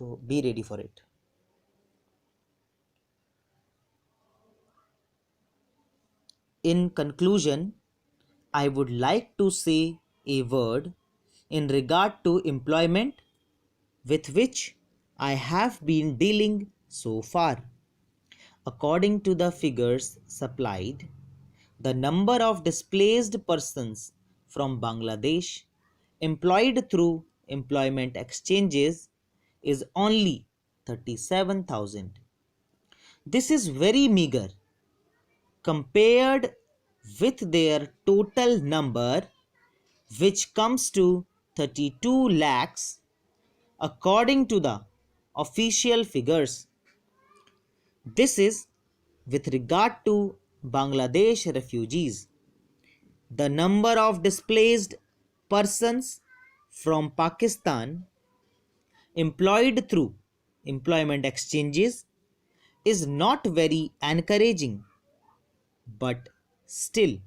So be ready for it. In conclusion, I would like to say a word in regard to employment with which I have been dealing so far. According to the figures supplied, the number of displaced persons from Bangladesh employed through employment exchanges is only 37,000. This is very meager compared with their total number, which comes to 32 lakhs according to the official figures. This is with regard to Bangladesh refugees. The number of displaced persons from Pakistan employed through employment exchanges is not very encouraging, but still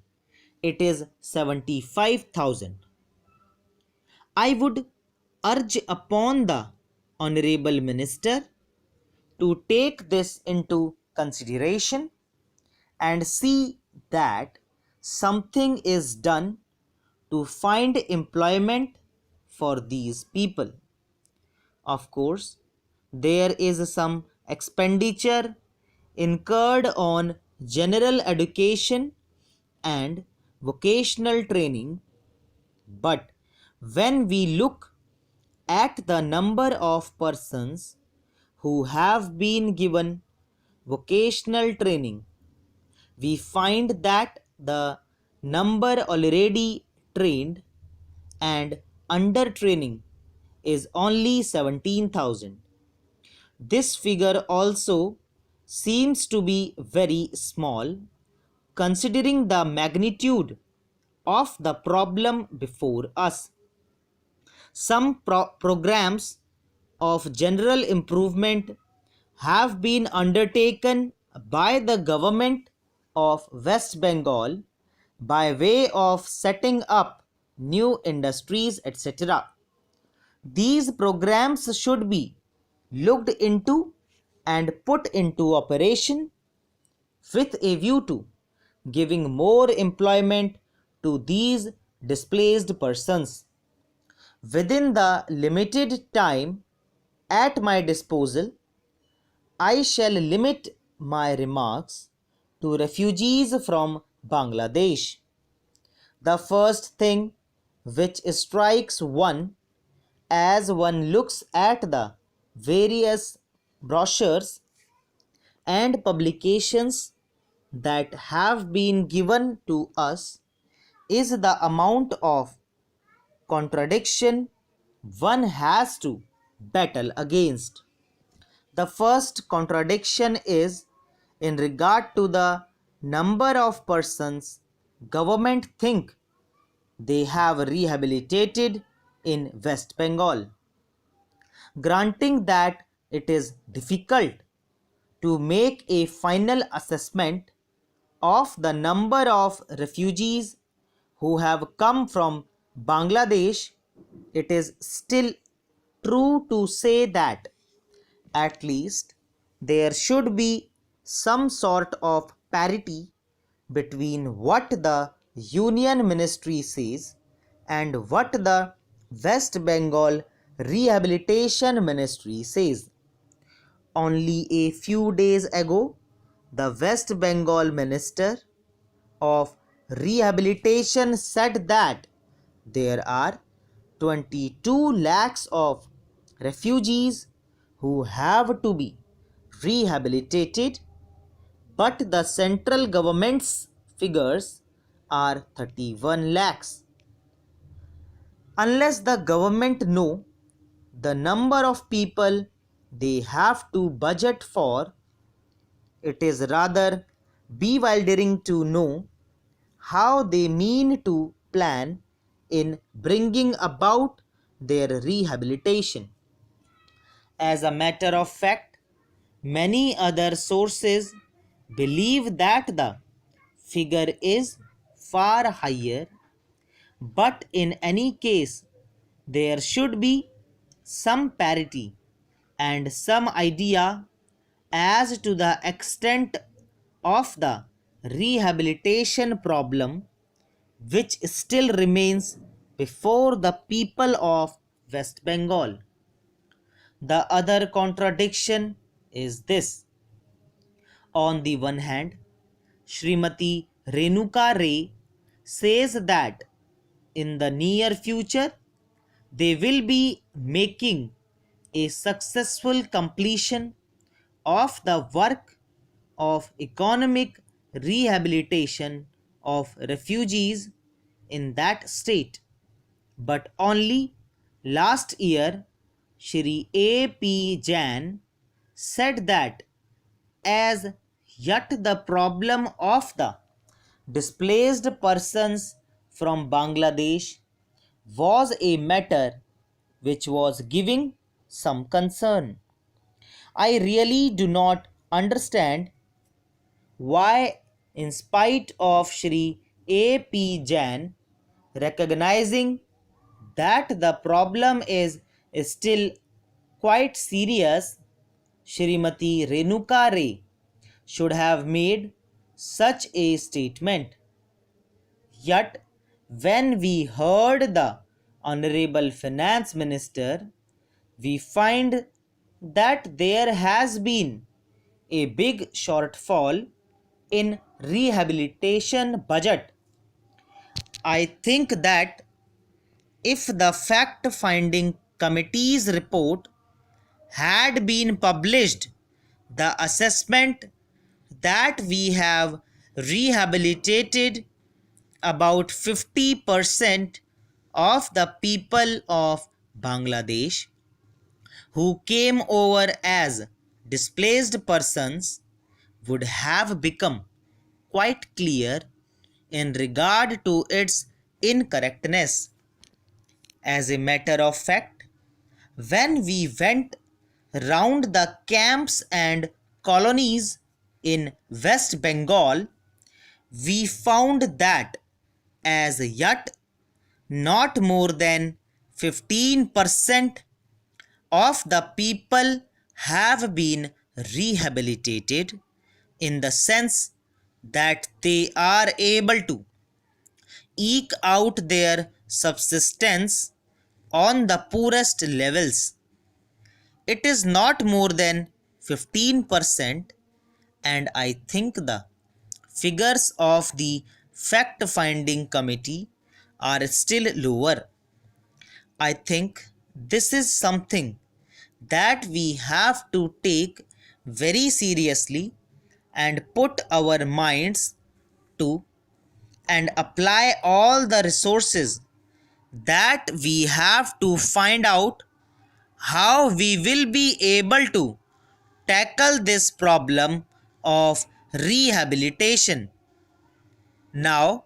it is 75,000. I would urge upon the Honorable Minister to take this into consideration and see that something is done to find employment for these people. Of course, there is some expenditure incurred on general education and vocational training, but when we look at the number of persons who have been given vocational training, we find that the number already trained and under training is only 17,000. This figure also seems to be very small considering the magnitude of the problem before us. Some programs of general improvement have been undertaken by the government of West Bengal by way of setting up new industries, etc. These programs should be looked into and put into operation with a view to giving more employment to these displaced persons. Within the limited time at my disposal, I shall limit my remarks to refugees from Bangladesh. The first thing which strikes one as one looks at the various brochures and publications that have been given to us is the amount of contradiction one has to battle against. The first contradiction is in regard to the number of persons government think they have rehabilitated in West Bengal. Granting that it is difficult to make a final assessment of the number of refugees who have come from Bangladesh, it is still true to say that at least there should be some sort of parity between what the Union Ministry says and what the West Bengal Rehabilitation Ministry says. Only a few days ago, the West Bengal Minister of Rehabilitation said that there are 22 lakhs of refugees who have to be rehabilitated, but the central government's figures are 31 lakhs. Unless the government know the number of people they have to budget for, it is rather bewildering to know how they mean to plan in bringing about their rehabilitation. As a matter of fact, many other sources believe that the figure is far higher, but in any case, there should be some parity and some idea as to the extent of the rehabilitation problem which still remains before the people of West Bengal. The other contradiction is this. On the one hand, Srimati Renuka Ray says that in the near future they will be making a successful completion of the work of economic rehabilitation of refugees in that state. But only last year, Shri A.P. Jain said that as yet the problem of the displaced persons from Bangladesh was a matter which was giving some concern. I really do not understand why, in spite of Shri A.P. Jain recognizing that the problem is still quite serious, Shrimati Renuka Ray should have made such a statement. Yet, when we heard the Honorable Finance Minister, we find that there has been a big shortfall in rehabilitation budget. I think that if the fact finding committee's report had been published, the assessment that we have rehabilitated about 50% of the people of Bangladesh who came over as displaced persons would have become quite clear in regard to its incorrectness. As a matter of fact, when we went round the camps and colonies in West Bengal, we found that as yet not more than 15% of the people have been rehabilitated in the sense that they are able to eke out their subsistence on the poorest levels. It is not more than 15%, and I think the figures of the fact finding committee are still lower. I think this is something that we have to take very seriously and put our minds to and apply all the resources that we have to find out how we will be able to tackle this problem of rehabilitation. Now,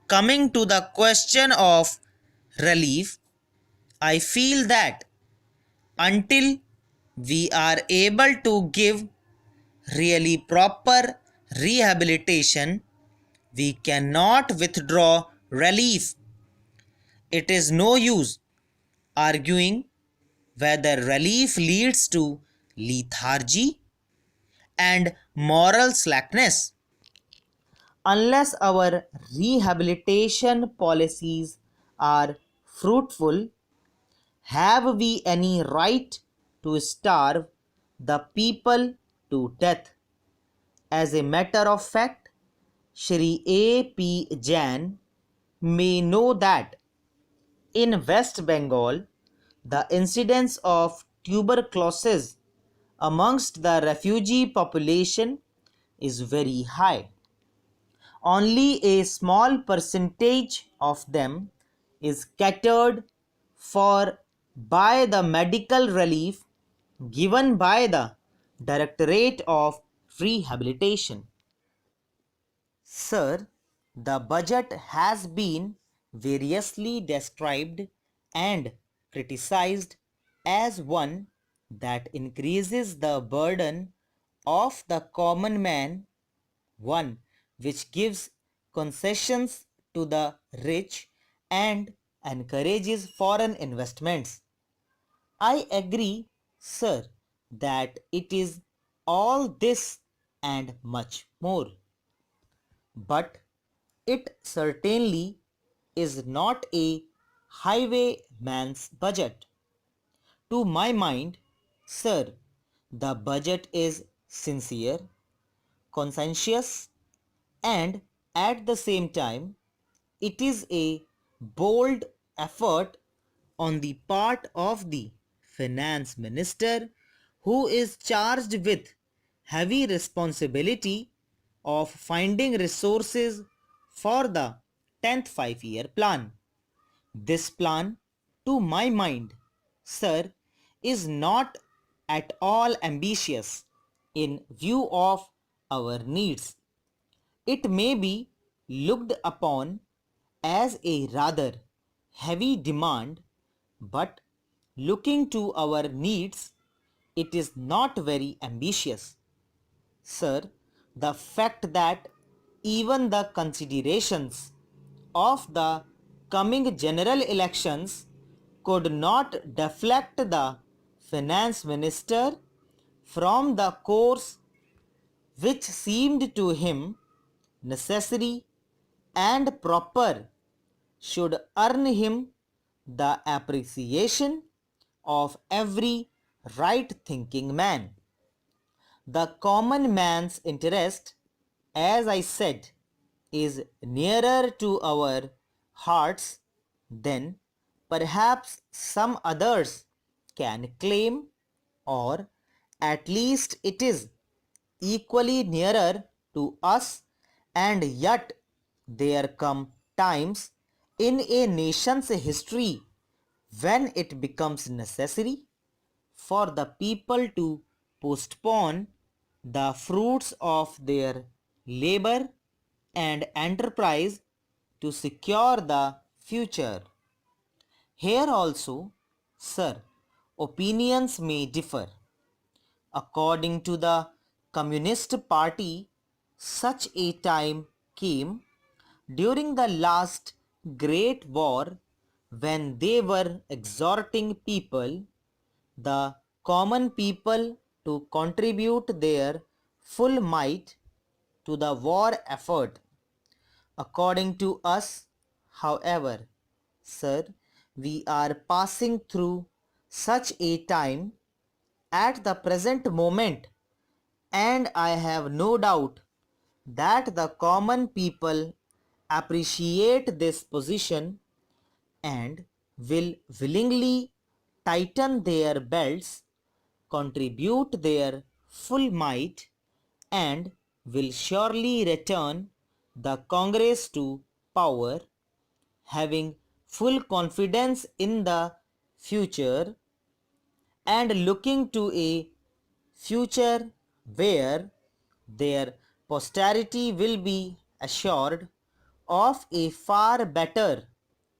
coming to the question of relief, I feel that until we are able to give really proper rehabilitation, we cannot withdraw relief. It is no use arguing whether relief leads to lethargy and moral slackness. Unless our rehabilitation policies are fruitful, have we any right to starve the people to death? As a matter of fact, Shri A.P. Jain may know that in West Bengal, the incidence of tuberculosis amongst the refugee population is very high. Only a small percentage of them is catered for by the medical relief given by the Directorate of Rehabilitation. Sir, the budget has been variously described and criticized as one that increases the burden of the common man, one which gives concessions to the rich and encourages foreign investments. I agree, sir, that it is all this and much more. But it certainly is not a highwayman's budget. To my mind, sir, the budget is sincere, conscientious, and at the same time, it is a bold effort on the part of the finance minister, who is charged with heavy responsibility of finding resources for the 10th 5-year plan. This plan, to my mind, sir, is not at all ambitious in view of our needs. It may be looked upon as a rather heavy demand, but looking to our needs, it is not very ambitious. Sir, the fact that even the considerations of the coming general elections could not deflect the finance minister from the course which seemed to him necessary and proper should earn him the appreciation of every right thinking man. The common man's interest, as I said, is nearer to our hearts than perhaps some others can claim, or at least it is equally nearer to us, and yet there come times in a nation's history when it becomes necessary for the people to postpone the fruits of their labor and enterprise to secure the future. Here also, sir, opinions may differ. According to the Communist Party, such a time came during the last Great War when they were exhorting people, the common people, to contribute their full might to the war effort. According to us, however, sir, we are passing through such a time at the present moment, and I have no doubt that the common people appreciate this position and will willingly tighten their belts, contribute their full might, and will surely return the Congress to power, having full confidence in the future and looking to a future where their posterity will be assured of a far better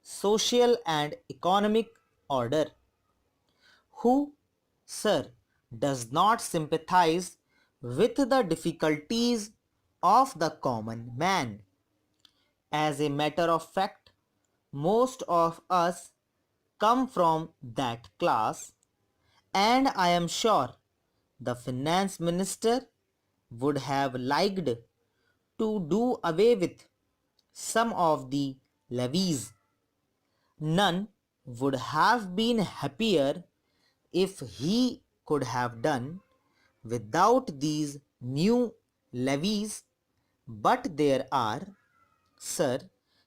social and economic order. Who, sir, does not sympathize with the difficulties of the common man? As a matter of fact, most of us come from that class, and I am sure the finance minister would have liked to do away with some of the levies. None would have been happier if he could have done without these new levies, but there are, sir,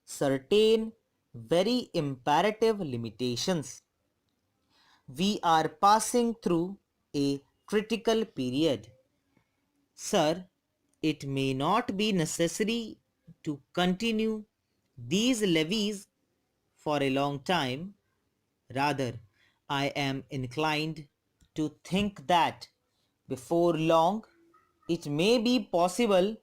certain very imperative limitations. We are passing through a critical period. Sir, it may not be necessary to continue these levies for a long time. Rather, I am inclined to think that before long it may be possible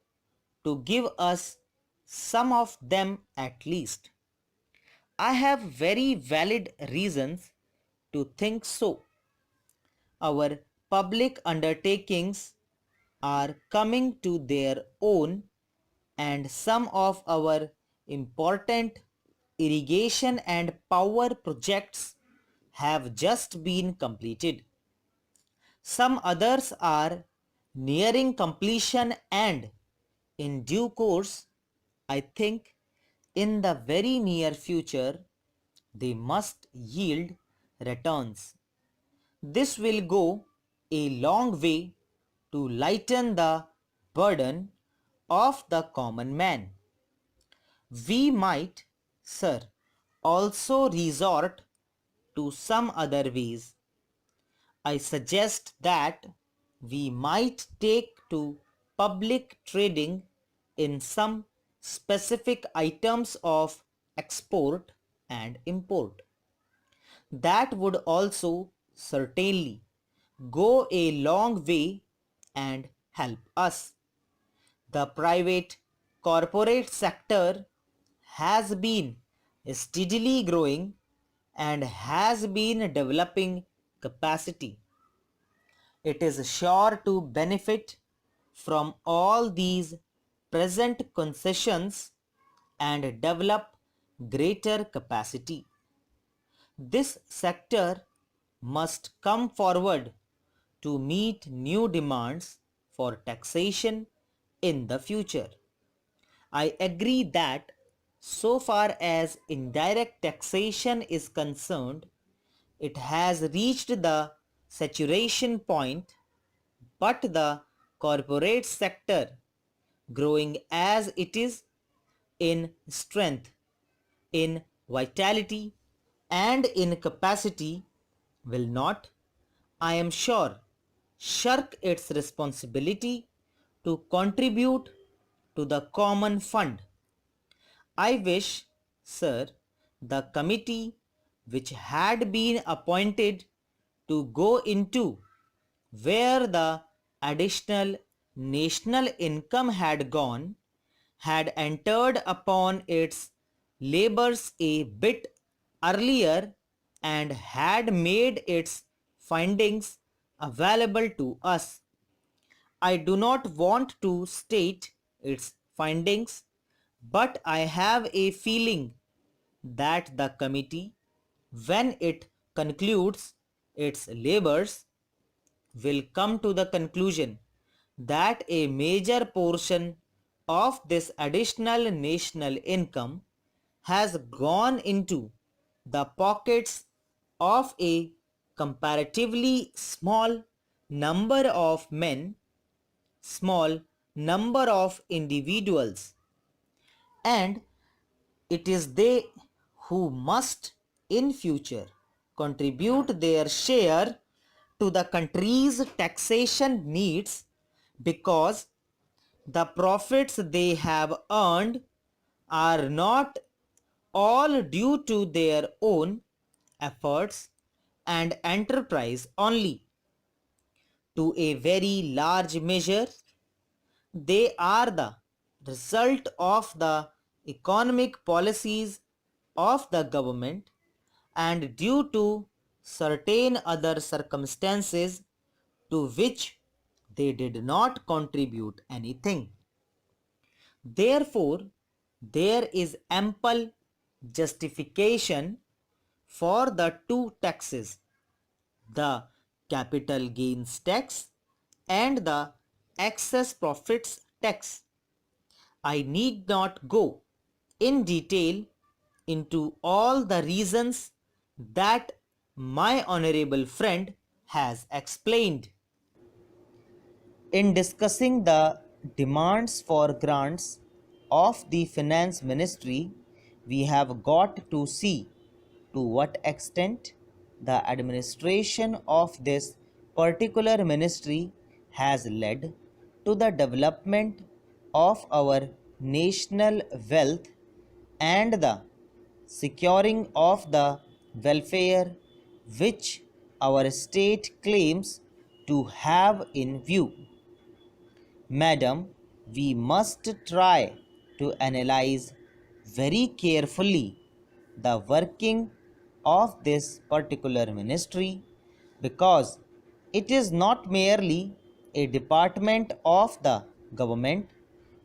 to give us some of them at least. I have very valid reasons to think so. Our public undertakings are coming to their own, and some of our important irrigation and power projects have just been completed. Some others are nearing completion, and in due course, I think in the very near future, they must yield returns. This will go a long way to lighten the burden of the common man. We might, sir, also resort to some other ways. I suggest that we might take to public trading in some specific items of export and import. That would also certainly go a long way and help us. The private corporate sector has been steadily growing and has been developing capacity. It is sure to benefit from all these present concessions and develop greater capacity. This sector must come forward to meet new demands for taxation in the future. I agree that so far as indirect taxation is concerned, it has reached the saturation point, but the corporate sector, growing as it is in strength, in vitality, and in capacity, will not, I am sure, shirk its responsibility to contribute to the common fund. I wish, sir, the committee which had been appointed to go into where the additional national income had gone had entered upon its labors a bit earlier and had made its findings available to us. I do not want to state its findings, but I have a feeling that the committee, when it concludes its labors, will come to the conclusion that a major portion of this additional national income has gone into the pockets of a comparatively small number of men, small number of individuals, and it is they who must in future contribute their share to the country's taxation needs, because the profits they have earned are not all due to their own efforts and enterprise only. To a very large measure, they are the result of the economic policies of the government and due to certain other circumstances to which they did not contribute anything. Therefore, there is ample justification for the two taxes, the capital gains tax and the excess profits tax. I need not go in detail into all the reasons that my honorable friend has explained. In discussing the demands for grants of the Finance Ministry, we have got to see to what extent the administration of this particular ministry has led to the development of our national wealth and the securing of the welfare which our state claims to have in view. Madam, we must try to analyze very carefully the working of this particular ministry, because it is not merely a department of the government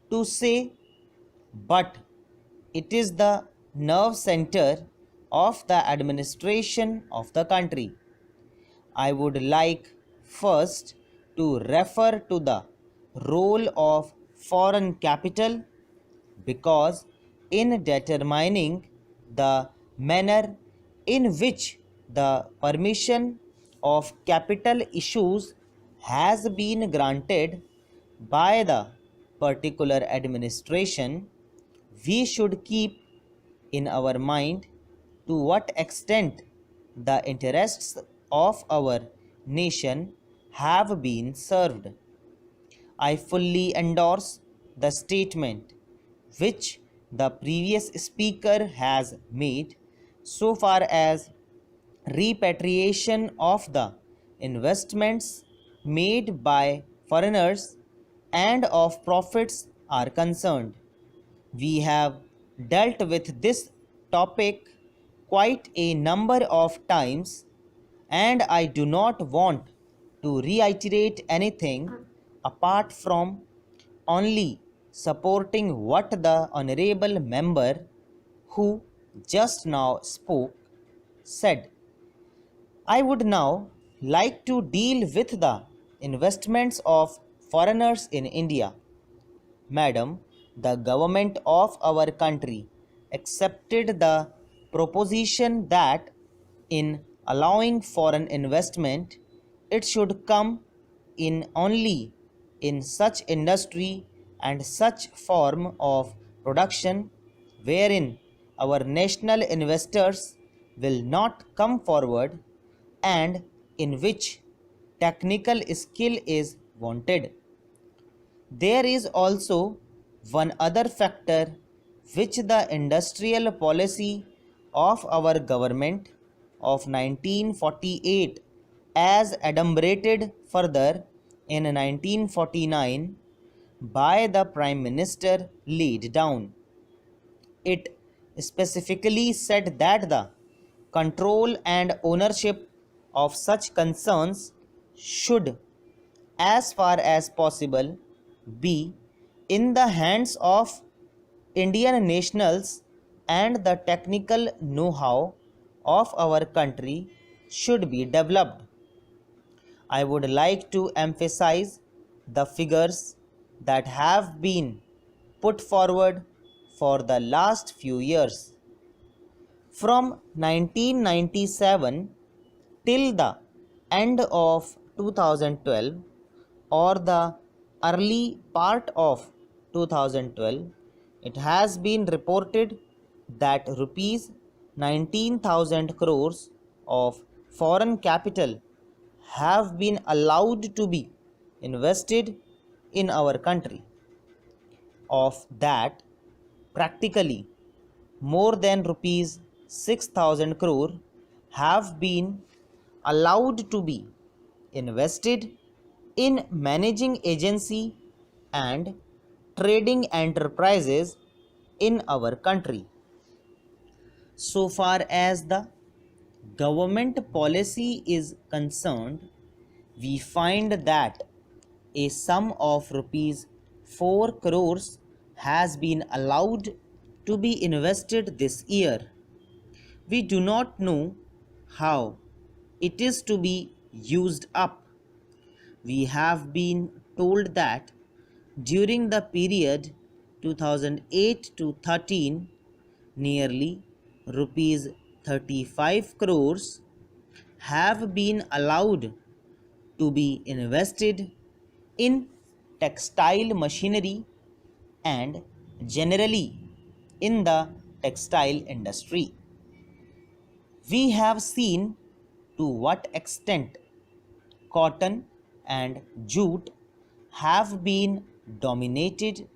to say, but it is the nerve center of the administration of the country. I would like first to refer to the role of foreign capital because in determining the manner in which the permission of capital issues has been granted by the particular administration, we should keep in our mind to what extent the interests of our nation have been served. I fully endorse the statement which the previous speaker has made so far as repatriation of the investments made by foreigners and of profits are concerned. We have dealt with this topic quite a number of times, and I do not want to reiterate anything apart from only supporting what the honorable member who just now spoke said. I would now like to deal with the investments of foreigners in India. Madam, the government of our country accepted the proposition that in allowing foreign investment, it should come in only in such industry and such form of production wherein our national investors will not come forward and in which technical skill is wanted. There is also one other factor which the industrial policy of our government of 1948 as adumbrated further in 1949 by the Prime Minister laid down. It specifically said that the control and ownership of such concerns should, as far as possible, be in the hands of Indian nationals, and the technical know how of our country should be developed. I would like to emphasize the figures that have been put forward for the last few years. From 1997 till the end of 2012 or the early part of 2012, it has been reported that rupees 19,000 crores of foreign capital have been allowed to be invested in our country. Of that, practically more than rupees 6,000 crore have been allowed to be invested in managing agency and trading enterprises in our country. So far as the government policy is concerned, we find that a sum of rupees 4 crores has been allowed to be invested this year. We do not know how it is to be used up. We have been told that during the period 2008 to 13, nearly rupees 35 crores have been allowed to be invested in textile machinery and generally in the textile industry. We have seen to what extent cotton and jute have been dominated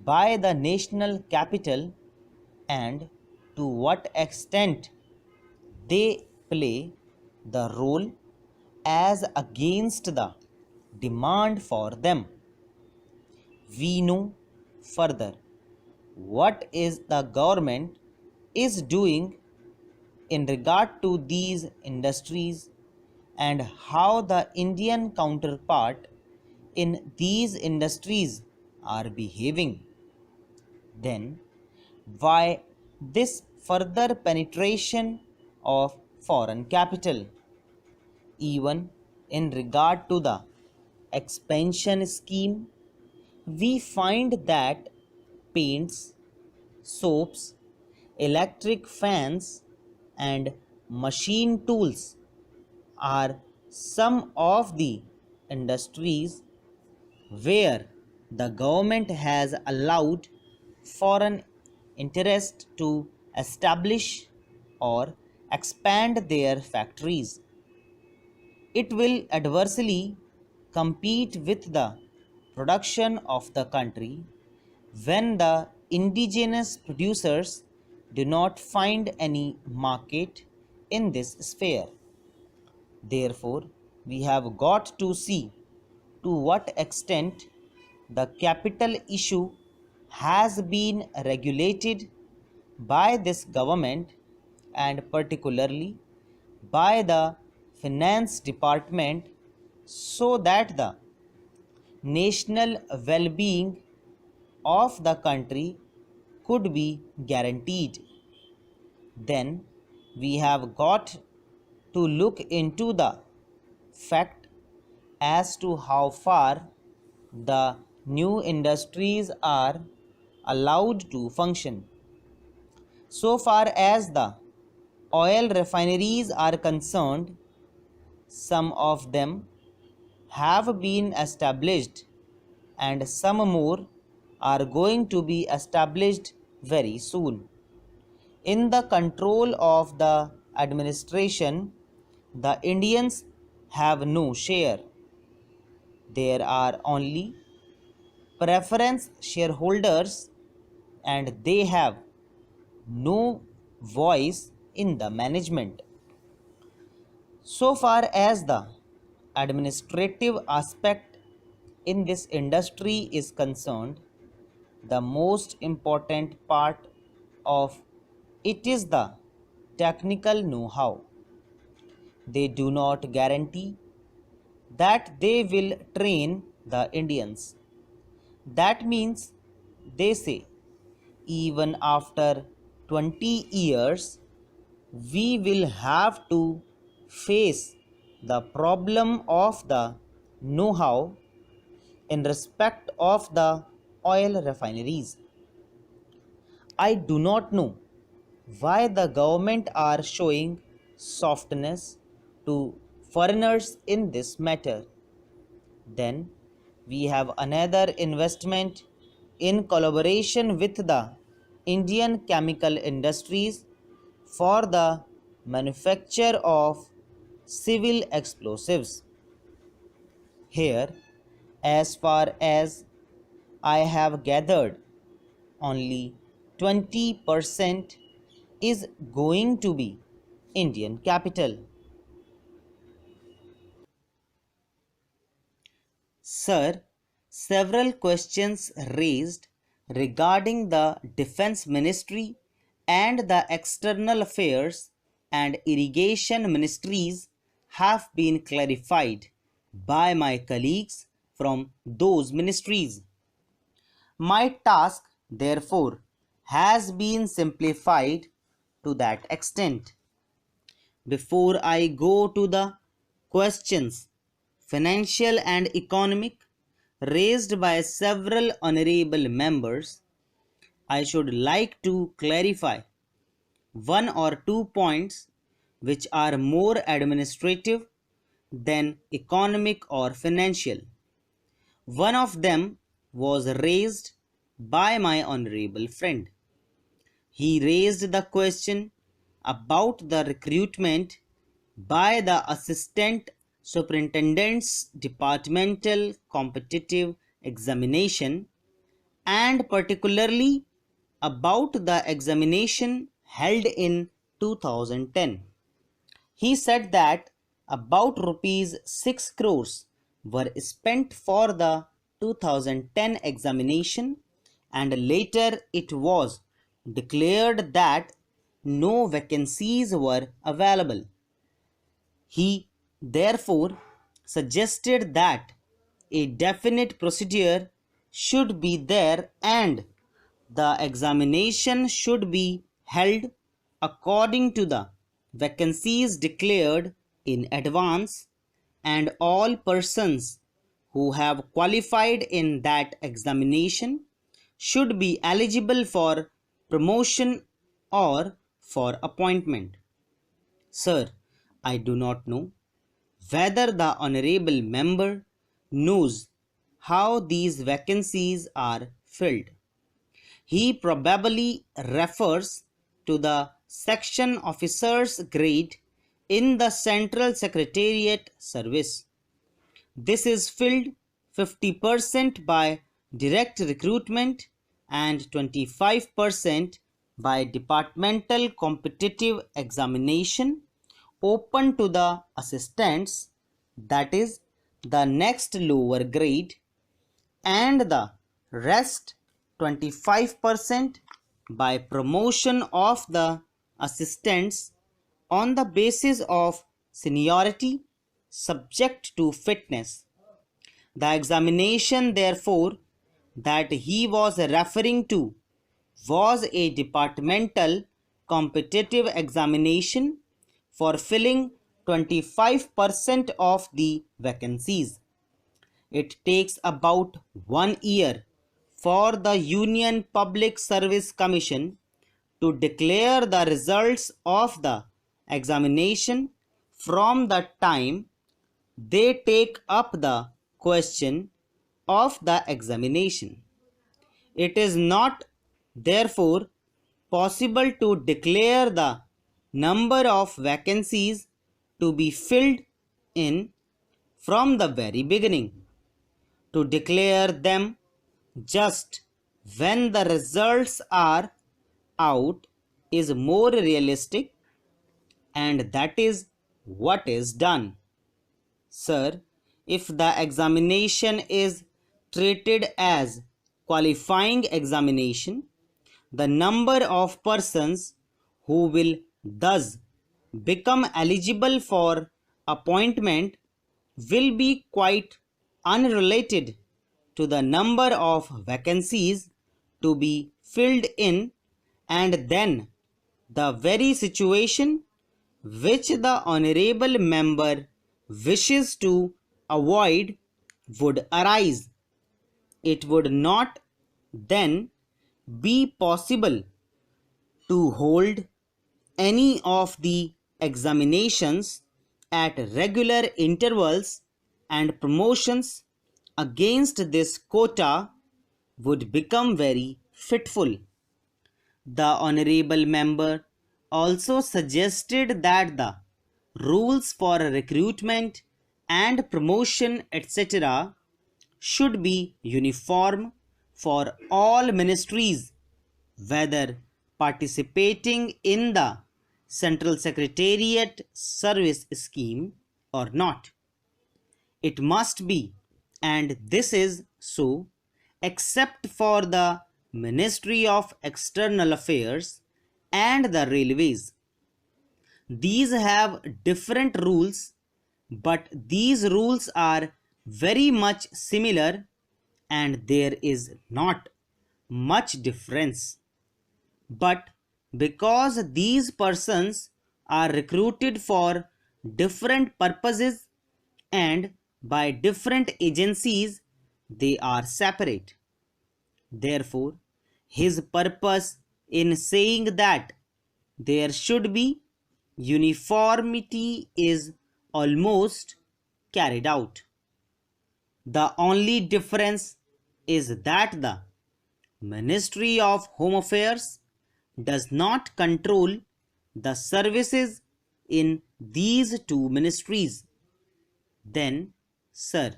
by the national capital and to what extent they play the role as against the demand for them. We know further what is the government is doing in regard to these industries and how the Indian counterpart in these industries are behaving. Then, why this further penetration of foreign capital? Even In regard to the expansion scheme, we find that paints, soaps, electric fans, and machine tools are some of the industries where the government has allowed foreign interest to establish or expand their factories. It will adversely compete with the production of the country when the indigenous producers do not find any market in this sphere. Therefore, we have got to see to what extent the capital issue has been regulated by this government and particularly by the finance department so that the national well-being of the country could be guaranteed. Then we have got to look into the fact as to how far the new industries are allowed to function. So far as the oil refineries are concerned, some of them have been established and some more are going to be established very soon. In the control of the administration, the Indians have no share. There are only preference shareholders and they have no voice in the management. So far as the administrative aspect in this industry is concerned, the most important part of it is the technical know-how. They do not guarantee that they will train the Indians. That means they say even after 20 years we will have to face the problem of the know-how in respect of the oil refineries. I do not know why the government are showing softness to foreigners in this matter. Then we have another investment in collaboration with the Indian chemical industries for the manufacture of civil explosives. Here, as far as I have gathered, only 20% is going to be Indian capital. Sir, several questions raised regarding the Defense Ministry and the External Affairs and Irrigation Ministries have been clarified by my colleagues from those ministries. My task, therefore, has been simplified to that extent. Before I go to the questions, financial and economic, raised by several honorable members, I should like to clarify one or two points which are more administrative than economic or financial. One of them was raised by my honorable friend. He raised the question about the recruitment by the Assistant Superintendent's Departmental Competitive Examination and particularly about the examination held in 2010. He said that about rupees 6 crores were spent for the 2010 examination and later it was declared that no vacancies were available. He therefore suggested that a definite procedure should be there and the examination should be held according to the vacancies declared in advance and all persons who have qualified in that examination should be eligible for promotion or for appointment. Sir, I do not know whether the honorable member knows how these vacancies are filled. He probably refers to the section officer's grade in the Central Secretariat Service. This is filled 50% by direct recruitment and 25% by departmental competitive examination open to the assistants, that is, the next lower grade, and the rest 25% by promotion of the assistants on the basis of seniority subject to fitness. The examination, therefore, that he was referring to was a departmental competitive examination for filling 25% of the vacancies. It takes about 1 year for the Union Public Service Commission to declare the results of the examination from the time they take up the question of the examination. It is not, therefore, possible to declare the number of vacancies to be filled in from the very beginning. To declare them just when the results are out is more realistic, and that is what is done. Sir, if the examination is treated as qualifying examination, the number of persons who will thus become eligible for appointment will be quite unrelated to the number of vacancies to be filled in, and then the very situation which the honorable member wishes to avoid would arise. It would not then be possible to hold any of the examinations at regular intervals, and promotions against this quota would become very fitful. The honorable member also suggested that the rules for recruitment and promotion, etc., should be uniform for all ministries, whether participating in the Central Secretariat Service Scheme or not. It must be, and this is so, except for the Ministry of External Affairs and the Railways. These have different rules, but these rules are very much similar, and there is not much difference. But because these persons are recruited for different purposes and by different agencies, they are separate. Therefore, his purpose in saying that there should be uniformity is almost carried out. The only difference is that the Ministry of Home Affairs does not control the services in these two ministries. Then, sir,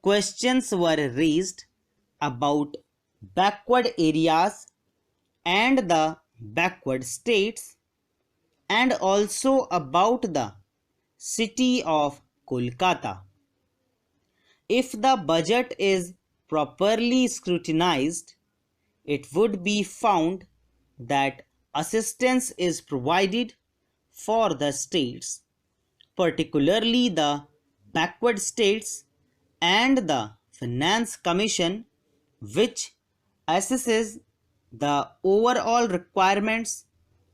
questions were raised about backward areas and the backward states, and also about the city of Kolkata. If the budget is properly scrutinized, it would be found that assistance is provided for the states, particularly the backward states, and the Finance Commission, which assesses the overall requirements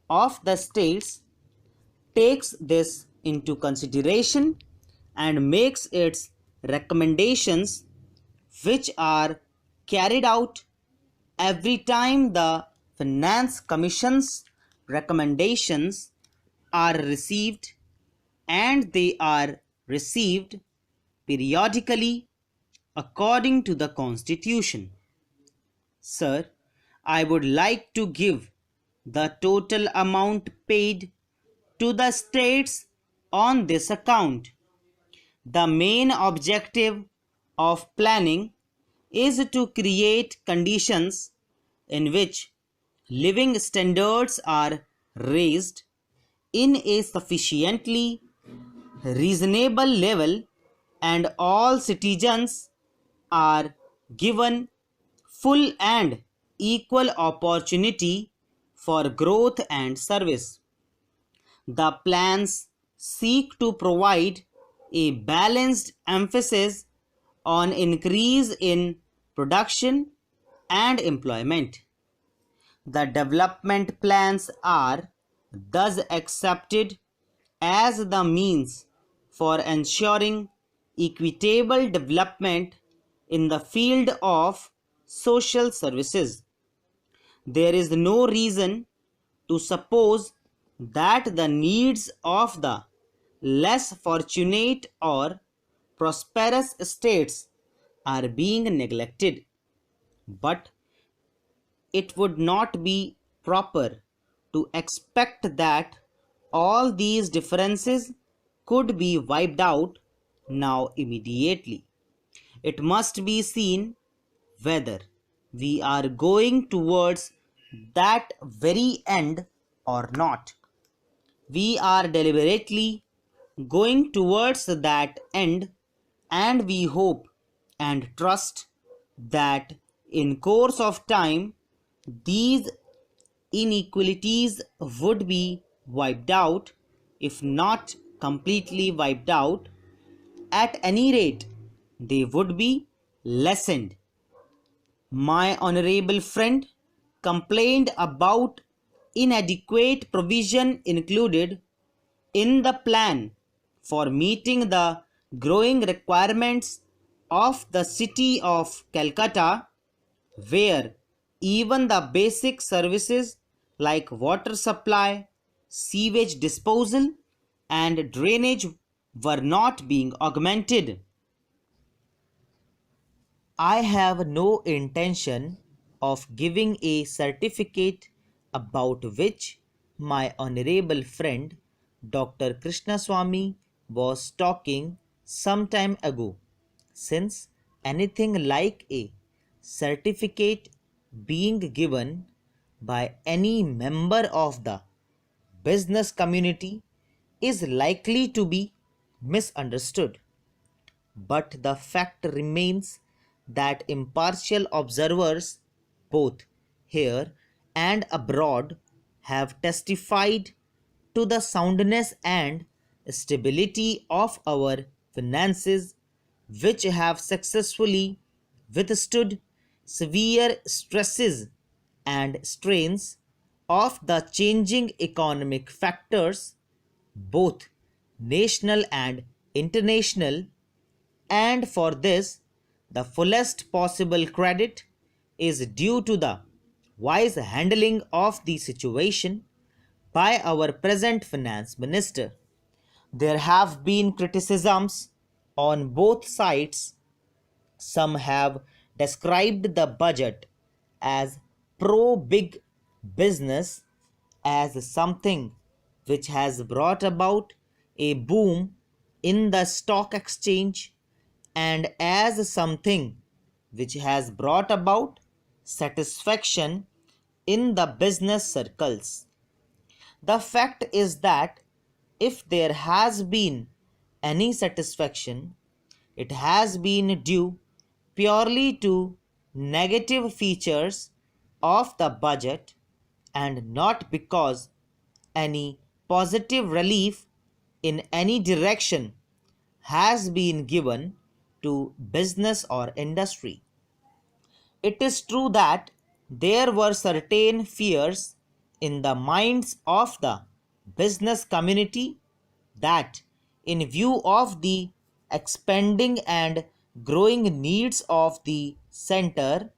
of the states, takes this into consideration and makes its recommendations, which are carried out every time the Finance Commission's recommendations are received, and they are received periodically according to the Constitution. Sir, I would like to give the total amount paid to the states on this account. The main objective of planning is to create conditions in which living standards are raised in a sufficiently reasonable level and all citizens are given full and equal opportunity for growth and service. The plans seek to provide a balanced emphasis on increase in production and employment. The development plans are thus accepted as the means for ensuring equitable development in the field of social services. There is no reason to suppose that the needs of the less fortunate or prosperous states are being neglected, but it would not be proper to expect that all these differences could be wiped out now immediately. It must be seen whether we are going towards that very end or not. We are deliberately going towards that end, and we hope and trust that in course of time these inequalities would be wiped out, if not completely wiped out. At any rate, they would be lessened. My honorable friend complained about inadequate provision included in the plan for meeting the growing requirements of the city of Calcutta, where even the basic services like water supply, sewage disposal, and drainage were not being augmented. I have no intention of giving a certificate about which my honorable friend Dr. Krishnaswamy was talking some time ago, since anything like a certificate being given by any member of the business community is likely to be misunderstood. But the fact remains that impartial observers, both here and abroad, have testified to the soundness and stability of our finances, which have successfully withstood severe stresses and strains of the changing economic factors, both national and international, and for this the fullest possible credit is due to the wise handling of the situation by our present finance minister. There have been criticisms on both sides. Some have described the budget as pro big business, as something which has brought about a boom in the stock exchange, and as something which has brought about satisfaction in the business circles. The fact is that if there has been any satisfaction, it has been due purely to negative features of the budget and not because any positive relief in any direction has been given to business or industry. It is true that there were certain fears in the minds of the business community that, in view of the expanding and growing needs of the center,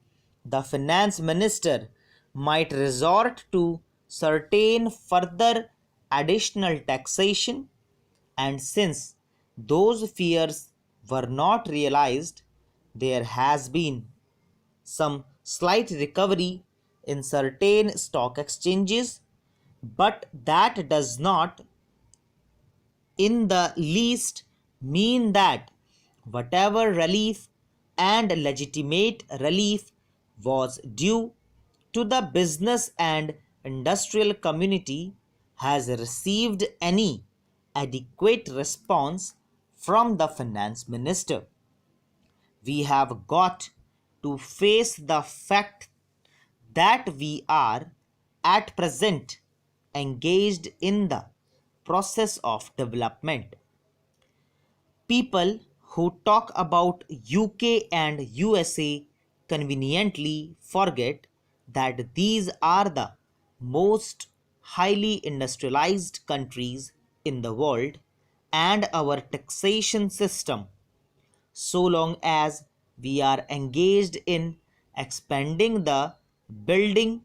the finance minister might resort to certain further additional taxation, and since those fears were not realized, there has been some slight recovery in certain stock exchanges, but that does not in the least mean that whatever relief and legitimate relief was due to the business and industrial community has received any adequate response from the finance minister. We have got to face the fact that we are at present engaged in the process of development. People who talk about UK and USA conveniently forget that these are the most highly industrialized countries in the world, and our taxation system, so long as we are engaged in expanding the building,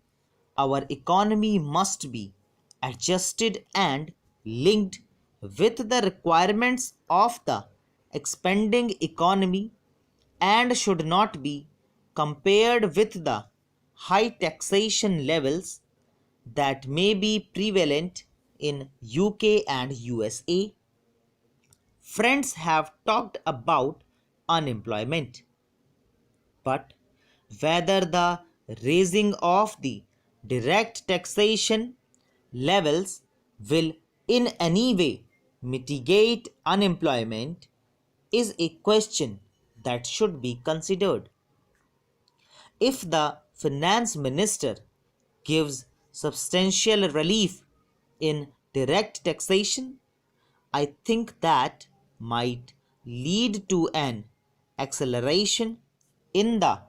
our economy must be adjusted and linked with the requirements of the expanding economy and should not be compared with the high taxation levels that may be prevalent in UK and USA. Friends have talked about unemployment, but whether the raising of the direct taxation levels will in any way mitigate unemployment is a question that should be considered. If the finance minister gives substantial relief in direct taxation, I think that might lead to an acceleration in the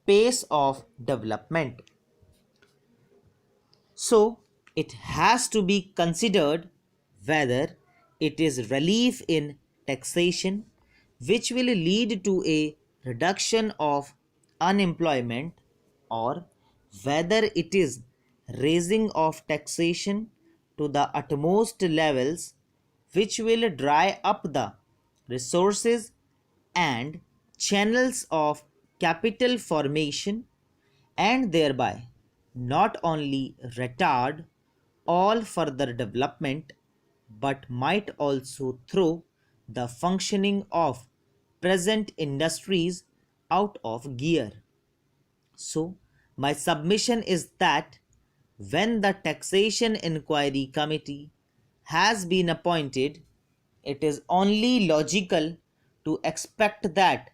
pace of development. So, it has to be considered whether it is relief in taxation which will lead to a reduction of unemployment, or whether it is raising of taxation to the utmost levels which will dry up the resources and channels of capital formation, and thereby not only retard all further development but might also throw the functioning of present industries out of gear. So, my submission is that when the Taxation Inquiry Committee has been appointed, it is only logical to expect that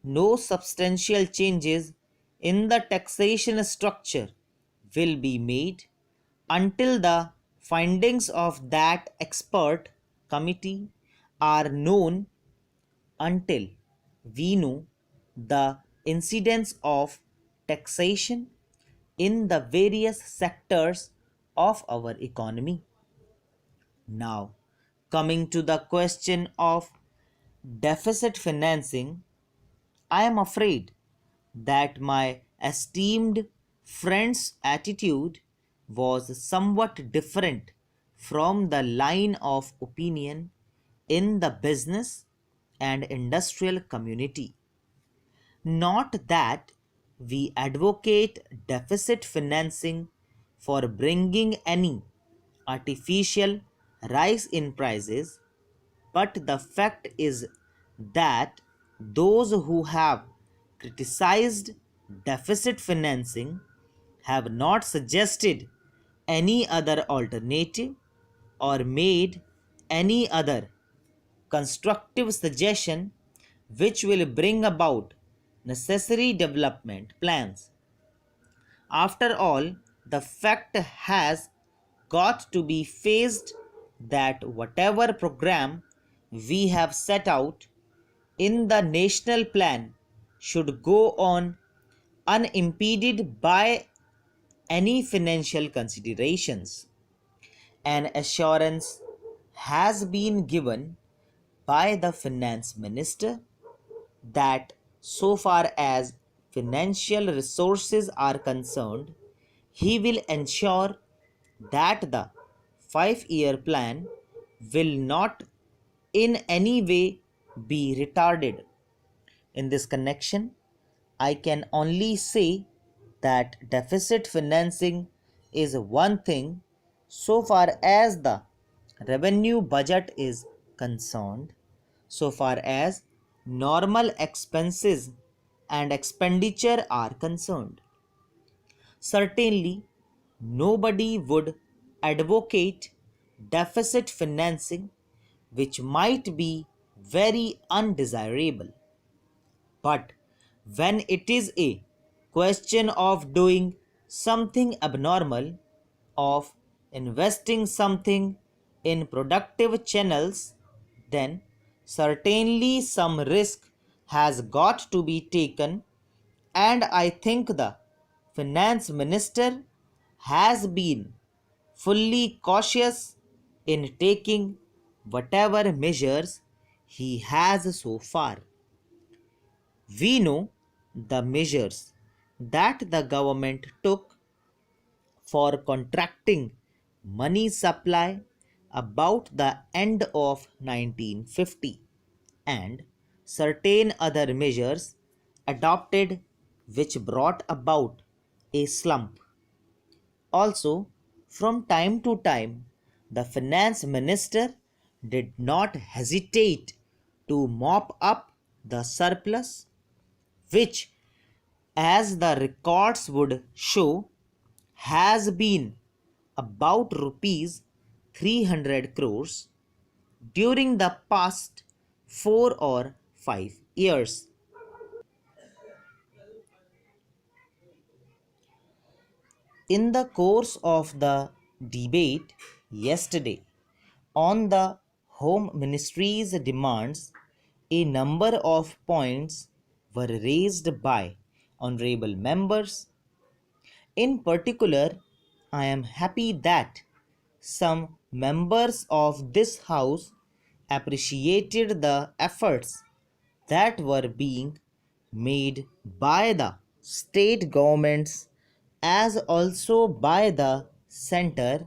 no substantial changes in the taxation structure will be made until the findings of that expert committee are known, until we know the incidence of taxation in the various sectors of our economy. Now, coming to the question of deficit financing, I am afraid that my esteemed friend's attitude was somewhat different from the line of opinion in the business and industrial community. Not that we advocate deficit financing for bringing any artificial rise in prices, but the fact is that those who have criticized deficit financing have not suggested any other alternative or made any other constructive suggestion which will bring about necessary development plans. After all, the fact has got to be faced that whatever program we have set out in the national plan should go on unimpeded by any financial considerations. An assurance has been given by the finance minister that so far as financial resources are concerned, he will ensure that the 5-year plan will not in any way be retarded. In this connection, I can only say that deficit financing is one thing so far as the revenue budget is concerned, so far as normal expenses and expenditure are concerned. Certainly, nobody would advocate deficit financing, which might be very undesirable. But when it is a question of doing something abnormal, of investing something in productive channels, then certainly some risk has got to be taken, and I think the finance minister has been fully cautious in taking whatever measures he has so far. We know the measures that the government took for contracting money supply about the end of 1950 and certain other measures adopted which brought about a slump. Also, from time to time, the finance minister did not hesitate to mop up the surplus, which, as the records would show, has been about rupees 300 crores during the past 4 or 5 years. In the course of the debate yesterday on the Home Ministry's demands, a number of points were raised by honorable members. In particular, I am happy that some members of this House appreciated the efforts that were being made by the state governments as also by the center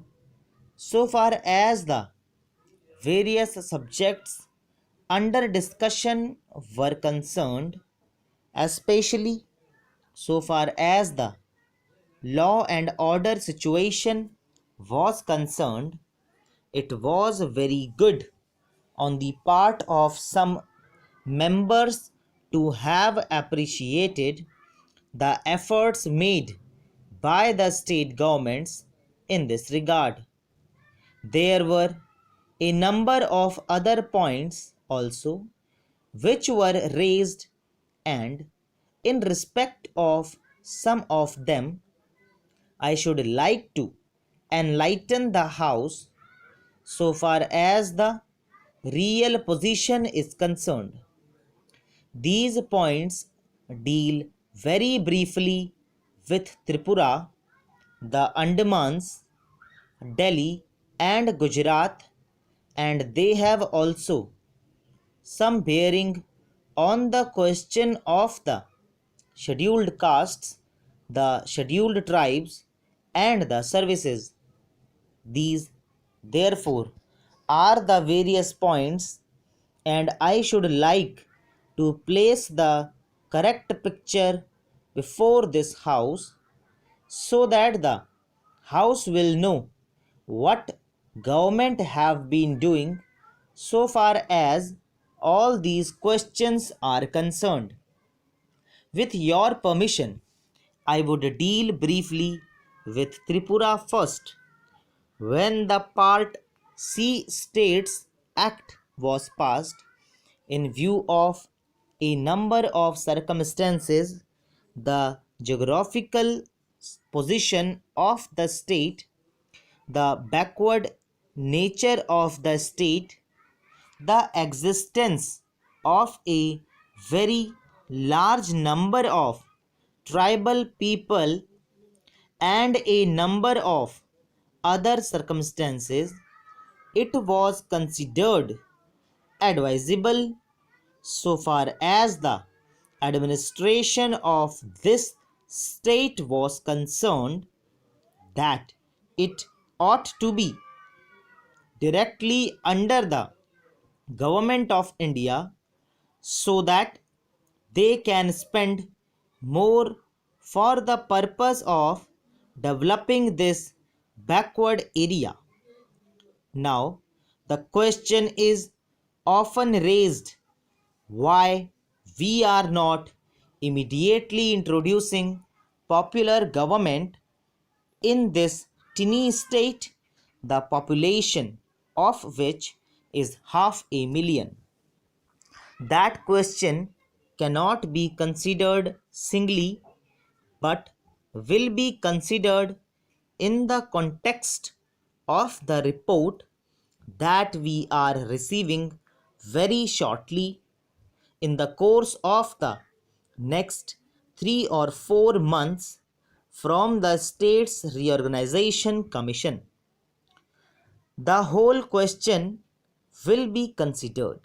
so far as the various subjects under discussion were concerned, especially so far as the law and order situation was concerned. It was very good on the part of some members to have appreciated the efforts made by the state governments in this regard. There were a number of other points also which were raised, and in respect of some of them, I should like to enlighten the House so far as the real position is concerned. These points deal very briefly with Tripura, the Andamans, Delhi, and Gujarat, and they have also some bearing on the question of the scheduled castes, the scheduled tribes, and the services. These, therefore, are the various points, and I should like to place the correct picture before this House so that the House will know what government have been doing so far as all these questions are concerned. With your permission, I would deal briefly with Tripura first. When the Part C States Act was passed, in view of a number of circumstances, the geographical position of the state, the backward nature of the state, the existence of a very large number of tribal people, and a number of other circumstances, it was considered advisable so far as the administration of this state was concerned, that it ought to be directly under the government of India so that they can spend more for the purpose of developing this backward area. Now, the question is often raised why we are not immediately introducing popular government in this tiny state, the population of which is 500,000. That question cannot be considered singly but will be considered in the context of the report that we are receiving very shortly in the course of the next 3 or 4 months from the States Reorganization Commission. The whole question will be considered.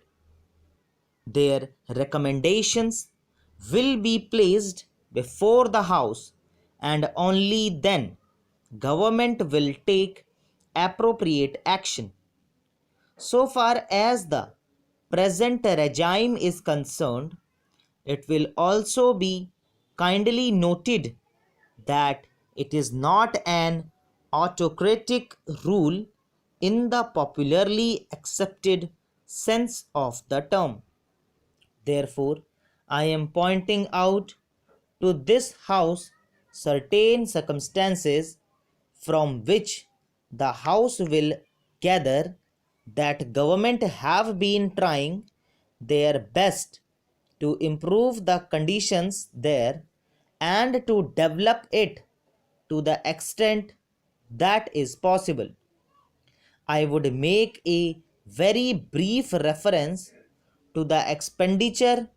Their recommendations will be placed before the House, and only then government will take appropriate action. So far as the present regime is concerned, it will also be kindly noted that it is not an autocratic rule in the popularly accepted sense of the term. Therefore, I am pointing out to this House certain circumstances from which the House will gather that government have been trying their best to improve the conditions there and to develop it to the extent that is possible. I would make a very brief reference to the expenditure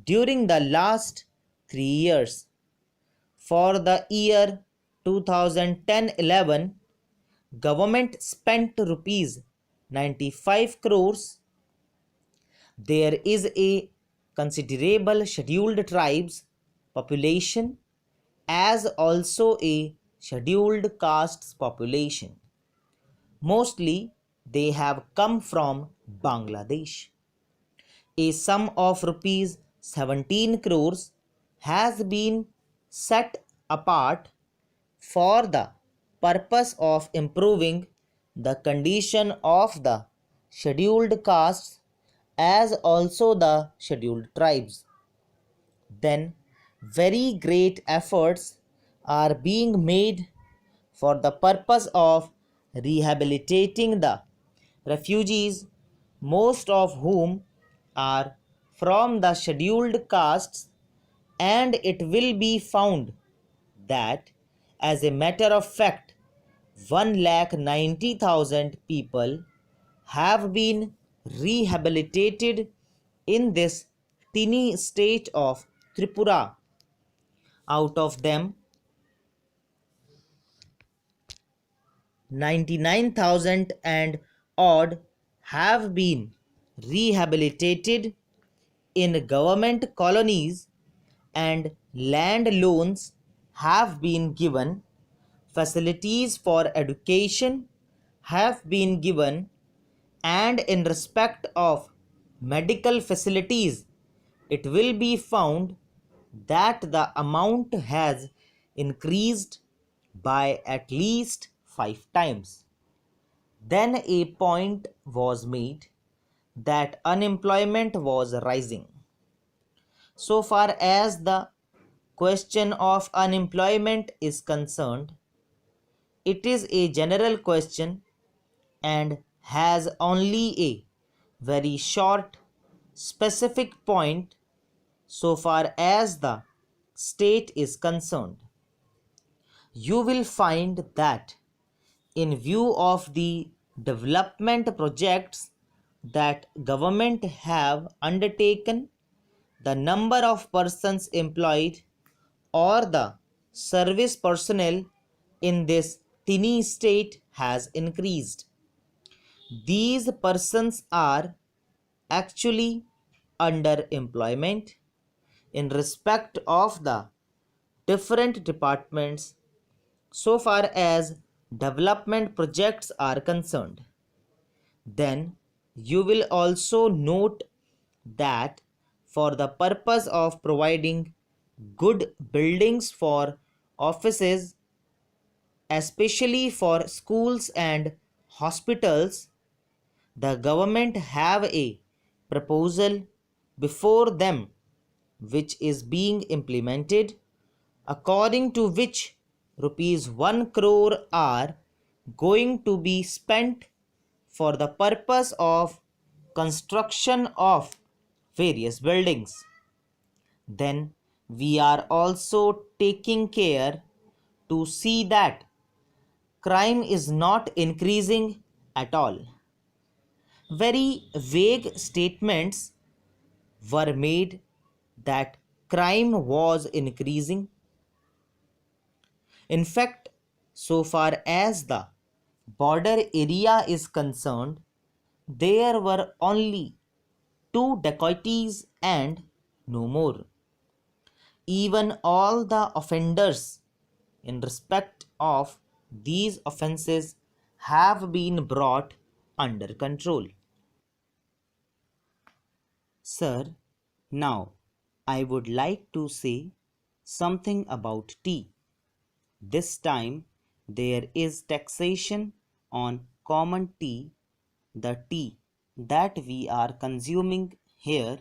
during the last 3 years. For the year 2010-11, government spent rupees 95 crores. There is a considerable scheduled tribes population as also a scheduled castes population. Mostly they have come from Bangladesh. A sum of rupees 17 crores has been set apart for the purpose of improving the condition of the scheduled castes as also the scheduled tribes. Then very great efforts are being made for the purpose of rehabilitating the refugees, most of whom are from the scheduled castes, and it will be found that, as a matter of fact, 1,90,000 people have been rehabilitated in this tiny state of Tripura. Out of them, 99,000 and odd have been rehabilitated in government colonies, and land loans have been given, facilities for education have been given, and in respect of medical facilities, it will be found that the amount has increased by at least 5 times. Then a point was made that unemployment was rising. So far as the question of unemployment is concerned, it is a general question and has only a very short specific point so far as the state is concerned. You will find that in view of the development projects that government have undertaken, the number of persons employed or the service personnel in this tiny state has increased. These persons are actually underemployment in respect of the different departments so far as development projects are concerned. Then you will also note that for the purpose of providing good buildings for offices, especially for schools and hospitals, the government have a proposal before them which is being implemented, according to which rupees 1 crore are going to be spent for the purpose of construction of various buildings. Then we are also taking care to see that crime is not increasing at all. Very vague statements were made that crime was increasing. In fact, so far as the border area is concerned, there were only two dacoities and no more. Even all the offenders in respect of these offences have been brought under control. Sir, now I would like to say something about tea. This time there is taxation on common tea, the tea that we are consuming here,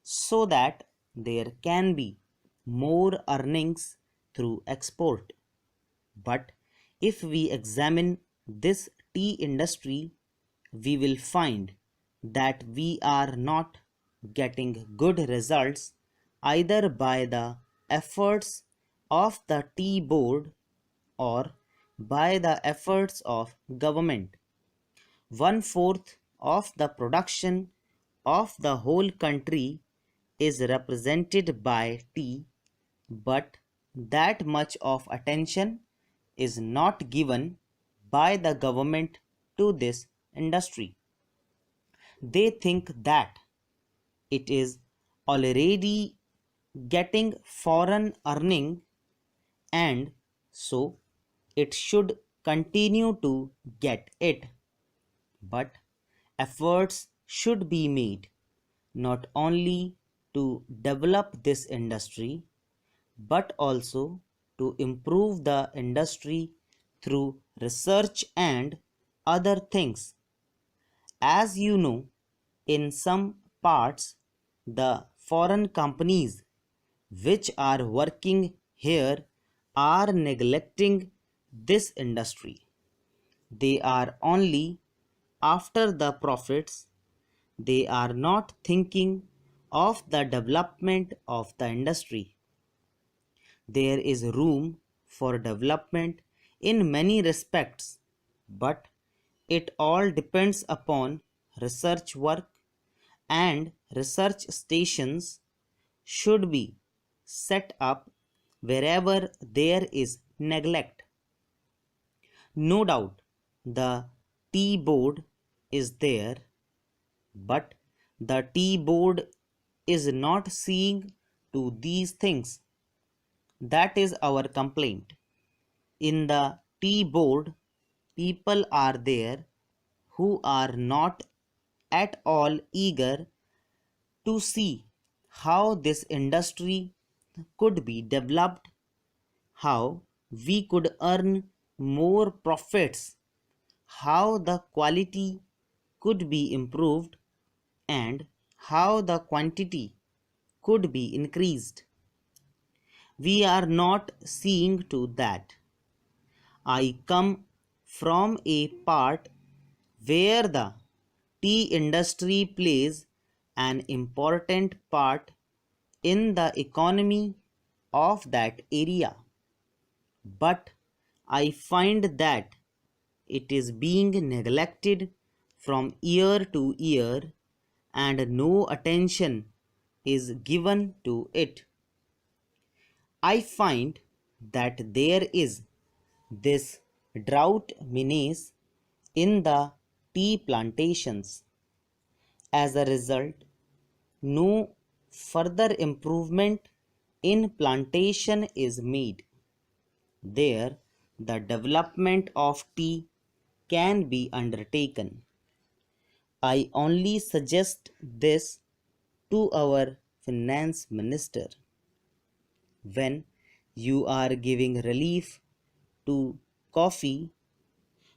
so that there can be more earnings through export. But if we examine this tea industry, we will find that we are not getting good results either by the efforts of the tea board or by the efforts of government. One fourth of the production of the whole country is represented by tea, but that much of attention is not given by the government to this industry. They think that it is already getting foreign earning, and so it should continue to get it. But efforts should be made not only to develop this industry but also to improve the industry through research and other things. As you know, in some parts, the foreign companies which are working here are neglecting this industry. They are only after the profits. They are not thinking of the development of the industry. There is room for development in many respects, but it all depends upon research work, and research stations should be set up wherever there is neglect. No doubt the tea board is there, but the tea board is not seeing to these things. That is our complaint. In the tea board, people are there who are not at all eager to see how this industry could be developed, how we could earn more profits, how the quality could be improved, and how the quantity could be increased. We are not seeing to that. I come from a part where the tea industry plays an important part in the economy of that area. But I find that it is being neglected from year to year and no attention is given to it. I find that there is this drought menace in the tea plantations. As a result, no further improvement in plantation is made. There, the development of tea can be undertaken. I only suggest this to our finance minister. When you are giving relief to coffee,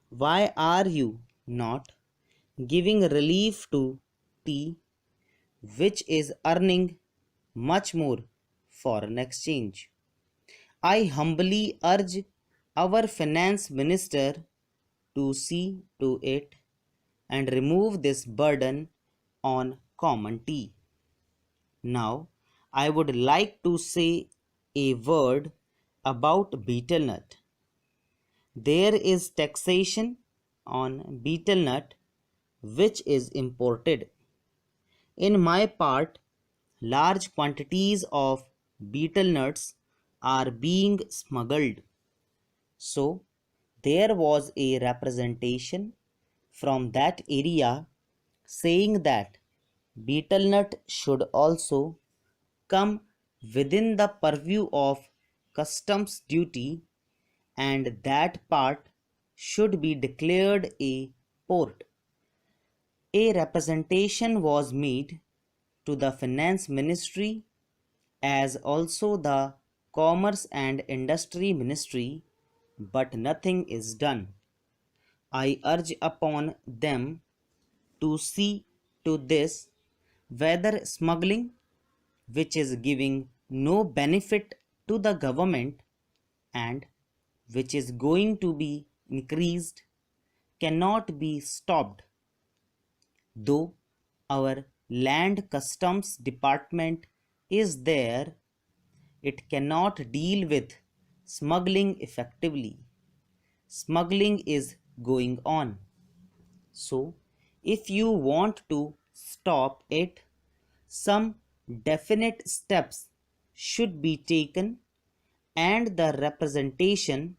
why are you not giving relief to tea, which is earning much more foreign exchange? I humbly urge our finance minister to see to it and remove this burden on common tea. Now, I would like to say a word about betel nut. There is taxation on betel nut which is imported. In my part, large quantities of betel nuts are being smuggled. So, there was a representation from that area saying that betel nut should also come within the purview of customs duty and that part should be declared a port. A representation was made to the finance ministry as also the commerce and industry ministry, but nothing is done. I urge upon them to see to this whether smuggling, which is giving no benefit to the government and which is going to be increased, cannot be stopped. Though our land customs department is there, it cannot deal with smuggling effectively. Smuggling is going on. So, if you want to stop it, some definite steps should be taken, and the representation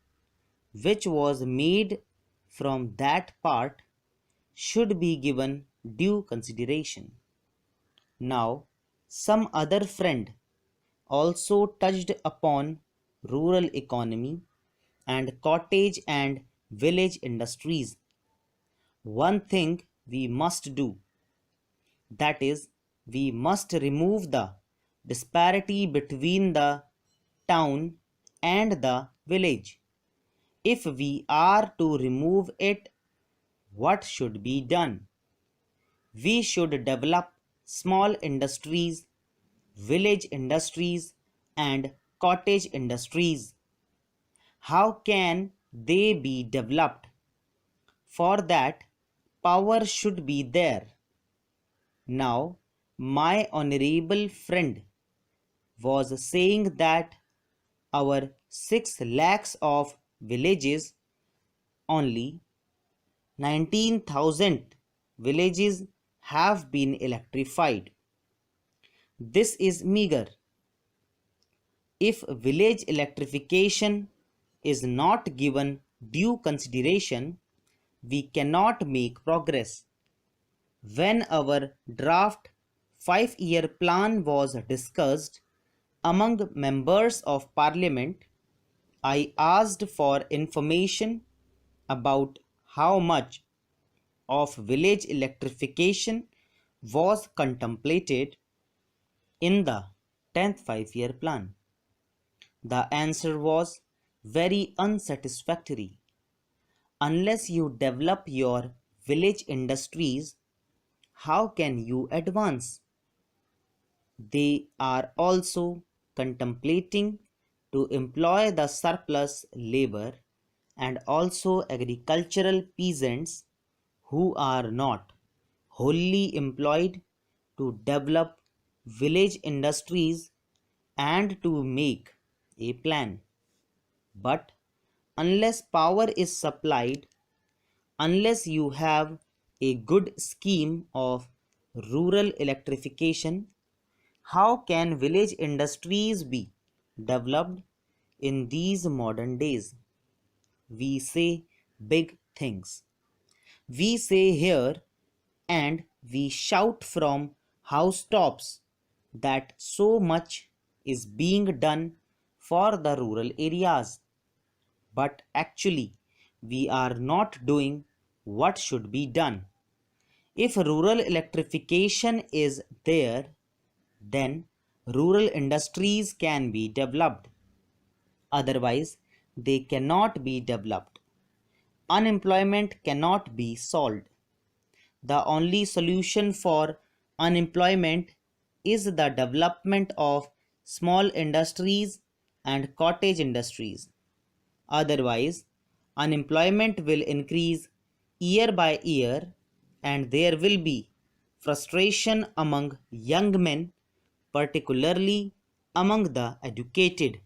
which was made from that part should be given due consideration. Now, some other friend also touched upon rural economy and cottage and village industries. One thing we must do, that is, we must remove the disparity between the town and the village. If we are to remove it, what should be done? We should develop small industries, village industries, and cottage industries. How can they be developed? For that, power should be there. Now, my honorable friend was saying that our 6 lakhs of villages, only 19,000 villages have been electrified. This is meager. If village electrification is not given due consideration, we cannot make progress. When our draft 5-year plan was discussed among members of parliament, I asked for information about how much of village electrification was contemplated in the 10th 5-year plan. The answer was very unsatisfactory. Unless you develop your village industries, how can you advance? They are also contemplating to employ the surplus labor and also agricultural peasants who are not wholly employed to develop village industries and to make a plan. But unless power is supplied, unless you have a good scheme of rural electrification, how can village industries be developed in these modern days? We say big things. We say here and We shout from housetops that so much is being done for the rural areas, but actually, we are not doing what should be done. If rural electrification is there, then rural industries can be developed. Otherwise, they cannot be developed. Unemployment cannot be solved. The only solution for unemployment is the development of small industries and cottage industries. Otherwise, unemployment will increase year by year and there will be frustration among young men, particularly among the educated.